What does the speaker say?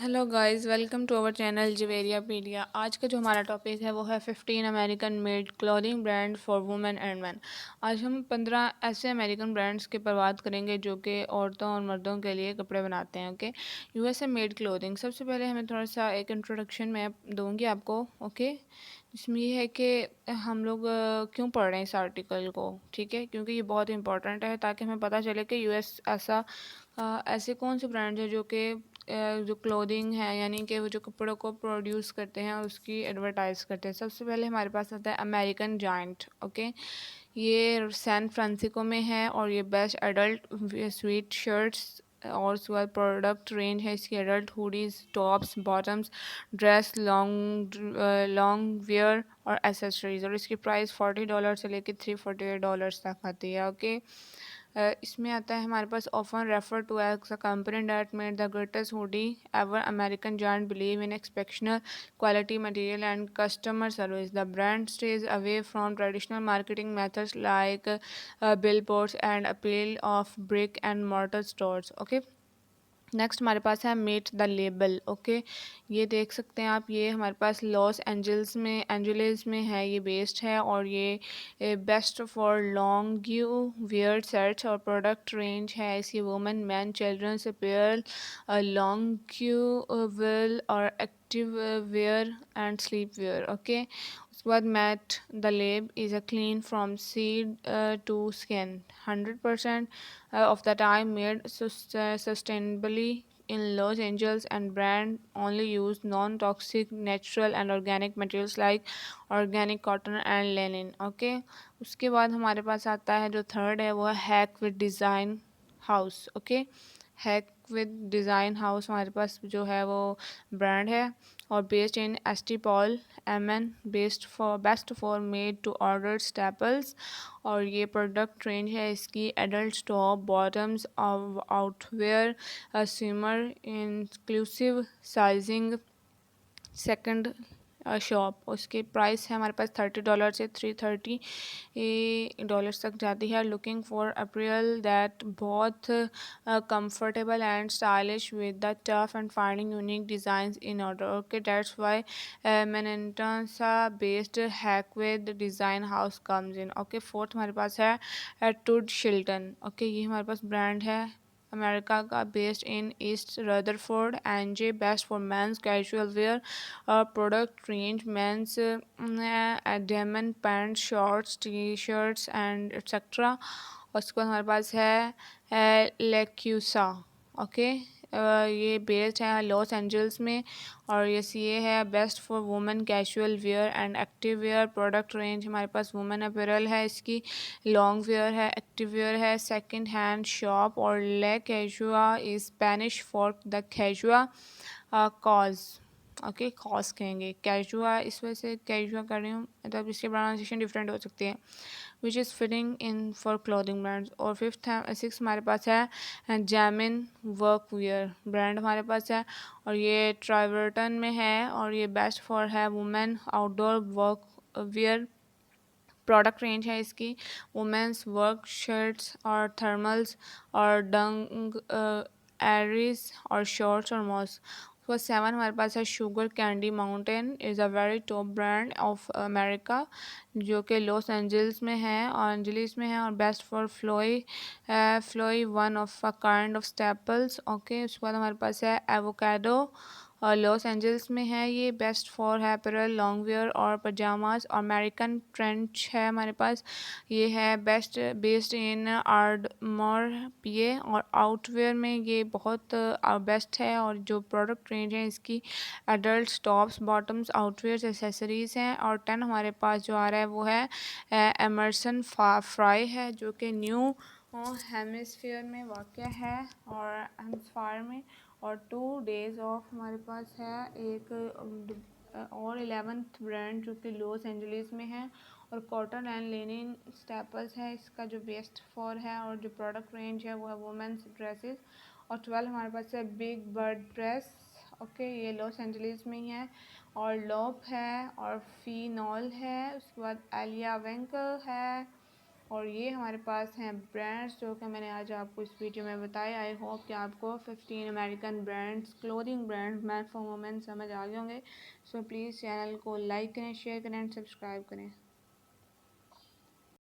Hello guys, welcome to our channel Javeria pedia. आज का जो हमारा टॉपिक है वो है 15 American made clothing brand for women and man. आज हम 15 ऐसे अमेरिकन ब्रांड्स के पर बात करेंगे जो कि औरतों और मर्दों के लिए कपड़े बनाते हैं। Okay, USA made clothing. सबसे पहले हमें थोड़ा सा एक इंट्रोडक्शन मैं दूंगी आपको। ओके, इसमें ये है कि हम लोग क्यों पढ़ रहे हैं इस आर्टिकल को। ठीक है, क्योंकि ये बहुत इंपॉर्टेंट है ताकि हमें पता चले कि यूएस ऐसे कौन से ब्रांड्स हैं जो कि जो क्लोथिंग है यानी कि वो जो कपड़ों को प्रोड्यूस करते हैं और उसकी एडवर्टाइज करते हैं। सबसे पहले हमारे पास आता है अमेरिकन जायंट। ओके, ये सैन फ्रांसिस्को में है और ये बेस्ट एडल्ट स्वीट शर्ट्स और उसके बाद प्रोडक्ट रेंज है इसकी adult hoodies, tops, bottoms, dress, long where और एसेसरीज। और इसकी प्राइस $40 से लेकर $348 तक आती है। ओके, इसमें आता है हमारे पास often refer to as a company that made the greatest hoodie ever American Giant believe in exceptional quality material and customer service. The brand stays away from traditional marketing methods like billboards and appeal of brick and mortar stores. Okay, next हमारे पास है meet the label. Okay, ये देख सकते हैं आप, ये हमारे पास लॉस एंजल्स में है, ये बेस्ड है और ये best for long you wear sets और प्रोडक्ट रेंज है इसकी women man children's apparel, long you will और active wear and sleep wear. Okay, उसके बाद Mate the Label is a clean from seed to skin 100% of the time made sustainably in Los Angeles, and brand only use non-toxic natural and organic materials like organic cotton and linen. Okay, उसके बाद हमारे पास आता है जो third है वो है Hack with design House. Okay, Hack with design House हमारे पास जो है वो ब्रांड है और based in S Paul M best for made to order staples. और ये प्रोडक्ट रेंज है इसकी adult top, bottoms, outerwear, swimmer, inclusive sizing, second shop. उसकी प्राइस है हमारे पास $30 से $330 तक जाती है। लुकिंग फॉर अप्रियल दैट बहुत comfortable and stylish with the tough and finding unique design in order. Okay, that's why मैनेंटसा based hack with design house comes in. Okay, fourth हमारे पास है टूड शिल्टन। ओके, ये हमारे पास brand है America का, based in East Rutherford NJ, best for men's casual wear product range men's denim pant, shorts, T shirts and etcetera. उसके बाद हमारे पास है लेक्यूसा। ओके, ये बेस्ड है लॉस एंजल्स में और ये है best for women casual wear and active wear. Product range हमारे पास वुमेन अपैरल है इसकी, लॉन्ग वेयर है, एक्टिव वेयर है, सेकंड हैंड शॉप। और La Causa is Spanish for the कैजुआ कॉज। ओके, कॉज कहेंगे, कैजुआ इस वजह से कैजुआ कर रही हूँ, मतलब इसकी प्रोनाउंसिएशन डिफरेंट हो सकती है, which is fitting in for clothing brands. और सिक्स हमारे पास है जैमिन वर्क वियर ब्रांड हमारे पास है और ये ट्राइवर्टन में है और ये बेस्ट फॉर है women outdoor work wear. Product range है इसकी वुमेंस वर्क शर्ट्स और थर्मल्स और डंग एरीज और शॉर्ट्स और मॉस। उसके बाद सेवन हमारे पास है Sugar Candy Mountain, is a very top brand of America जो कि लॉस एंजल्स में है और best for flowy one of a kind of staples. Okay, उसके बाद हमारे पास है एवोकाडो और लॉस एंजल्स में है, ये बेस्ट फॉर है अपैरल, लॉन्ग वेयर और पजामाज। और अमेरिकन ट्रेंच है हमारे पास, ये है बेस्ट बेस्ड इन आर्डमोर पीए और आउटवेयर में ये बहुत बेस्ट है। और जो प्रोडक्ट रेंज है इसकी adult tops, bottoms, outerwear, accessories हैं। और 10 हमारे पास जो आ रहा है वो है एमर्सन फ्राई है जो कि न्यू हेमिस्फीयर में वाक़या है और हेम्सफायर में। और 2 डेज ऑफ हमारे पास है एक और 11th ब्रांड जो कि लॉस एंजलिस में है और कॉटन एंड लिनन स्टेपल्स है इसका जो बेस्ट फॉर है। और जो प्रोडक्ट रेंज है वो है वुमेंस ड्रेसेस। और 12 हमारे पास है बिग बर्ड ड्रेस। ओके, ये लॉस एंजलिस में ही है और लॉप है और फीनॉल है। उसके बाद एलिया वेंकल है और ये हमारे पास हैं ब्रांड्स जो कि मैंने आज आपको इस वीडियो में बताया। आई होप कि आपको 15 American brands, clothing brand man for women समझ आ गए होंगे। सो प्लीज़ चैनल को लाइक करें, शेयर करें एंड सब्सक्राइब करें।